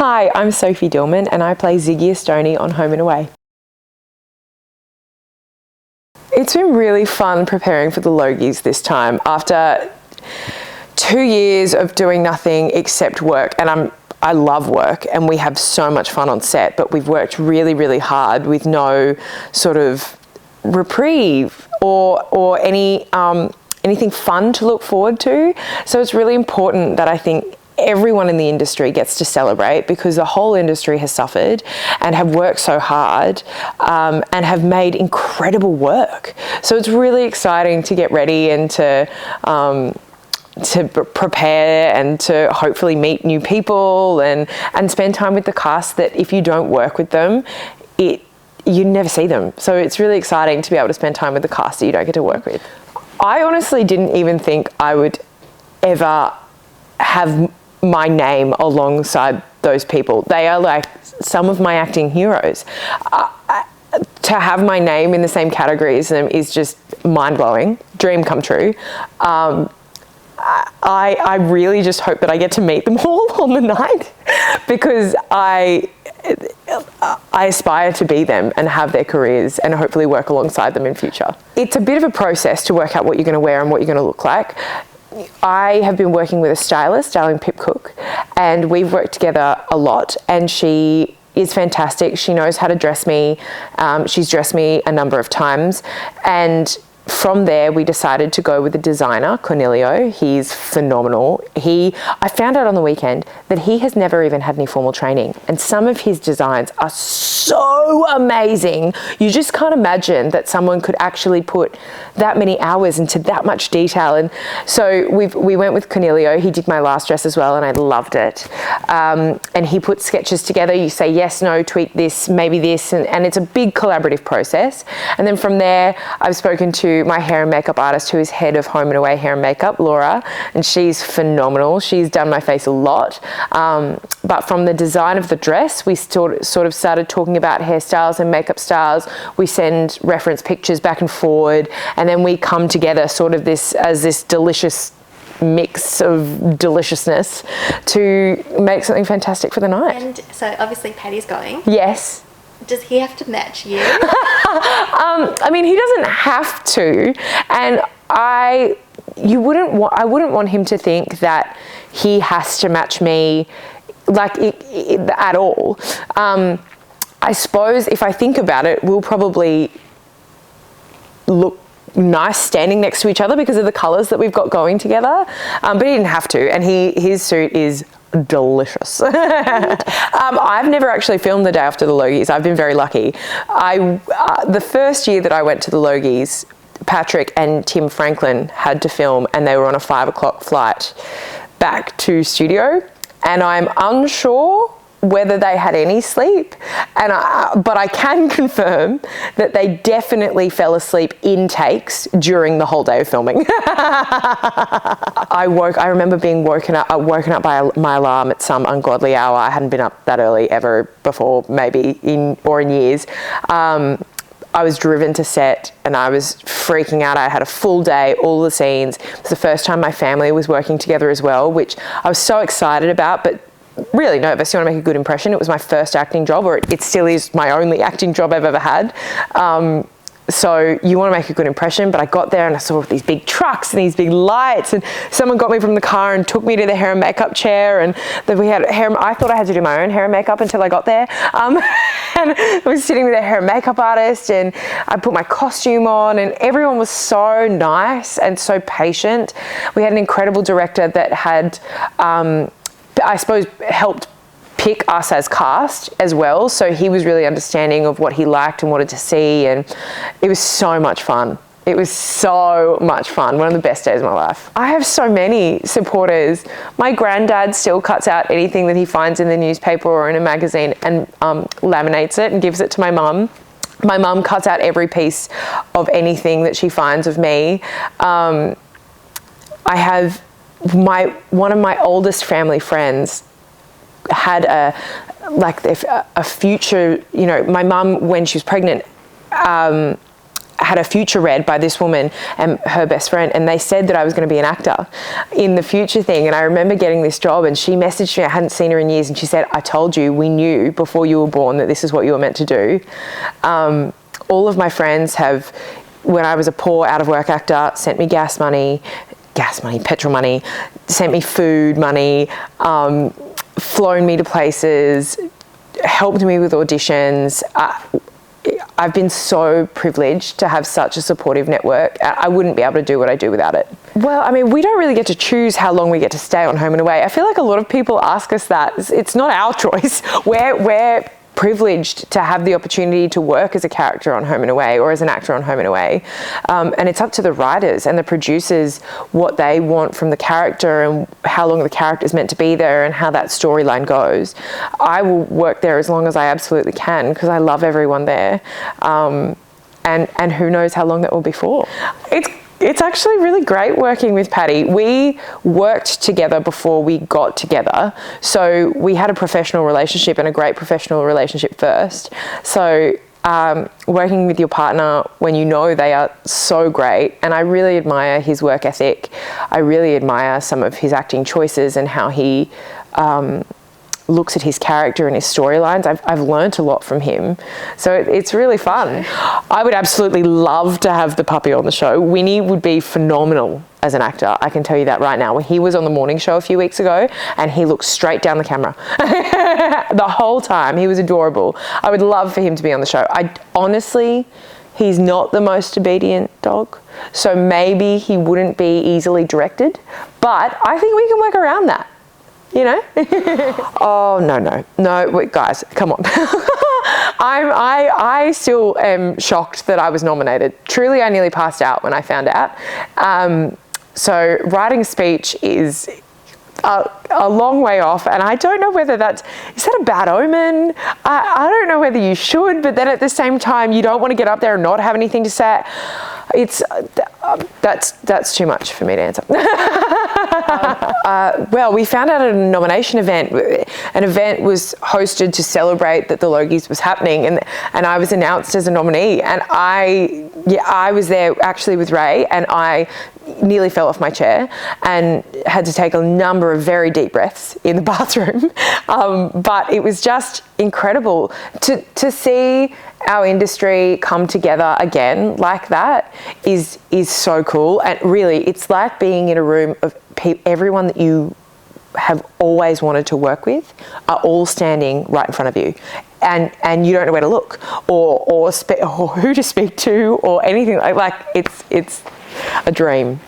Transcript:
Hi, I'm Sophie Dillman and I play Ziggy Astoni on Home and Away. It's been really fun preparing for the Logies this time after 2 years of doing nothing except work, and I love work and we have so much fun on set, but we've worked really, really hard with no sort of reprieve or anything fun to look forward to. So it's really important that I think everyone in the industry gets to celebrate, because the whole industry has suffered and have worked so hard and have made incredible work. So it's really exciting to get ready and to prepare and to hopefully meet new people and spend time with the cast that if you don't work with them, you never see them. So it's really exciting to be able to spend time with the cast that you don't get to work with. I honestly didn't even think I would ever have my name alongside those people. They are like some of my acting heroes. To have my name in the same category as them is just mind-blowing, dream come true. I really just hope that I get to meet them all on the night, because I aspire to be them and have their careers and hopefully work alongside them in future. It's a bit of a process to work out what you're going to wear and what you're going to look like. I have been working with a stylist, darling Pip Cook, and we've worked together a lot, and she is fantastic. She knows how to dress me. She's dressed me a number of times, and from there we decided to go with a designer, Cornelio. He's phenomenal. I found out on the weekend that he has never even had any formal training, and some of his designs are so amazing. You just can't imagine that someone could actually put that many hours into that much detail. And so we went with Cornelio. He did my last dress as well, and I loved it. And he put sketches together. You say yes, no, tweak this, maybe this, and it's a big collaborative process. And then from there, I've spoken to my hair and makeup artist, who is head of Home and Away hair and makeup, Laura, and she's phenomenal. She's done my face a lot. But from the design of the dress, we sort of started talking about hairstyles and makeup styles. We send reference pictures back and forward, and then we come together sort of this delicious mix of deliciousness to make something fantastic for the night. And so obviously Paddy's going. Yes. Does he have to match you? I mean, he doesn't have to, and I wouldn't want him to think that he has to match me, like at all. I suppose if I think about it, we'll probably look nice standing next to each other because of the colours that we've got going together. But he didn't have to, and his suit is delicious. I've never actually filmed the day after the Logies. I've been very lucky. The first year that I went to the Logies, Patrick and Tim Franklin had to film, and they were on a 5 o'clock flight back to studio, and I'm unsure whether they had any sleep, but I can confirm that they definitely fell asleep in takes during the whole day of filming. I remember being woken up by my alarm at some ungodly hour. I hadn't been up that early ever before, maybe in years. I was driven to set and I was freaking out. I had a full day, all the scenes. It was the first time my family was working together as well, which I was so excited about, but really nervous. You want to make a good impression. It was my first acting job, or it still is my only acting job I've ever had. So you want to make a good impression, but I got there and I saw these big trucks and these big lights, and someone got me from the car and took me to the hair and makeup chair, and then we had hair. I thought I had to do my own hair and makeup until I got there. And I was sitting with a hair and makeup artist, and I put my costume on, and everyone was so nice and so patient. We had an incredible director that had, I suppose, helped pick us as cast as well. So he was really understanding of what he liked and wanted to see, and it was so much fun. It was so much fun. One of the best days of my life. I have so many supporters. My granddad still cuts out anything that he finds in the newspaper or in a magazine and laminates it and gives it to my mum. My mum cuts out every piece of anything that she finds of me. I have one of my oldest family friends had a future, my mum, when she was pregnant, had a future read by this woman and her best friend, and they said that I was going to be an actor in the future thing. And I remember getting this job, and she messaged me, I hadn't seen her in years, and she said, I told you, we knew before you were born that this is what you were meant to do. All of my friends have, when I was a poor out of work actor, sent me petrol money, sent me food money, flown me to places, helped me with auditions. I've been so privileged to have such a supportive network. I wouldn't be able to do what I do without it. Well, I mean, we don't really get to choose how long we get to stay on Home and Away. I feel like a lot of people ask us that. It's not our choice. We're privileged to have the opportunity to work as a character on Home and Away or as an actor on Home and Away. And it's up to the writers and the producers what they want from the character and how long the character is meant to be there and how that storyline goes. I will work there as long as I absolutely can because I love everyone there. And who knows how long that will be for. It's actually really great working with Paddy. We worked together before we got together. So we had a professional relationship and a great professional relationship first. So working with your partner when you know they are so great, and I really admire his work ethic. I really admire some of his acting choices and how he looks at his character and his storylines. I've learnt a lot from him. So it's really fun. I would absolutely love to have the puppy on the show. Winnie would be phenomenal as an actor. I can tell you that right now. He was on the morning show a few weeks ago and he looked straight down the camera the whole time. He was adorable. I would love for him to be on the show. Honestly, he's not the most obedient dog. So maybe he wouldn't be easily directed, but I think we can work around that. You know? Oh, no, wait, guys, come on. I still am shocked that I was nominated. Truly, I nearly passed out when I found out. So writing speech is a long way off, and I don't know whether is that a bad omen? I don't know whether you should, but then at the same time, you don't want to get up there and not have anything to say. That's too much for me to answer. Well, we found out at a nomination event. An event was hosted to celebrate that the Logies was happening, and I was announced as a nominee. And I was there actually with Ray, and I nearly fell off my chair and had to take a number of very deep breaths in the bathroom. But it was just incredible to see our industry come together again like that is so cool. And really, it's like being in a room of everyone that you have always wanted to work with are all standing right in front of you, and you don't know where to look or who to speak to or anything like it's a dream.